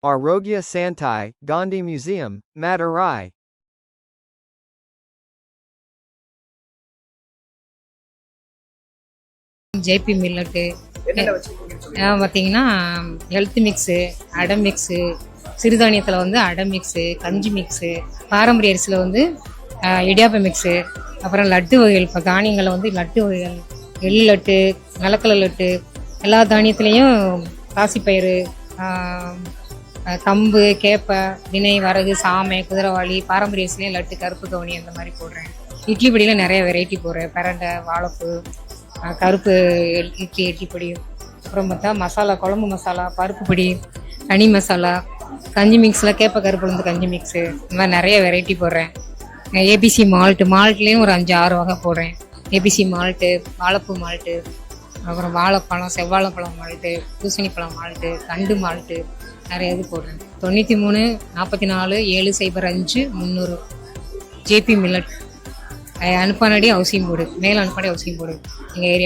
Arogya Santai, Gandhi Museum, Madurai. JP millet பார்த்தீங்கன்னா health mix, அடை mix, சிறுதானியத்தில் வந்து அடை மிக்ஸு, கஞ்சி மிக்ஸு, பாரம்பரிய அரிசியில் வந்து இடியாப்ப மிக்ஸு, அப்புறம் லட்டு வகைகள். இப்போ தானியங்களில் வந்து லட்டு வகைகள், எள்ளு லட்டு, நிலக்கடலை லட்டு, எல்லா தானியத்துலேயும் பாசிப்பயிறு, கம்பு, கேப்பை, தினை, வரகு, சாமை, குதிரைவாளி, பாரம்பரிய அரிசிலையும் லட்டு, கருப்பு கவுனி அந்த மாதிரி போடுறேன். இட்லி பொடியில் நிறைய வெரைட்டி போடுறேன். பிரண்டை, வாழைப்பூ, கருப்பு இட்லி பொடி, அப்புறம் பார்த்தா மசாலா, குழம்பு மசாலா, பருப்பு பொடி, தனி மசாலா, கஞ்சி மிக்ஸில் கேப்பை கருப்பு உளுந்து கஞ்சி மிக்ஸு, இந்த மாதிரி நிறைய வெரைட்டி போடுறேன். ஏபிசி மால்ட்லேயும் ஒரு 5-6 வகை போடுறேன். ஏபிசி மால்ட்டு, வாழைப்பூ மால்ட்டு, அப்புறம் வாழைப்பழம், செவ்வாழைப்பழம் மால்ட்டு, பூசணிப்பழம் மால்ட்டு, தண்டு மால்ட்டு, நிறைய இது போடுறேன். 93 44 705 300 ஜேபி மில்லட். அனுப்பானடி அவசியம் போடு, மேல் அனுப்பாடி அவசியம் போடு எங்கள் ஏரியா.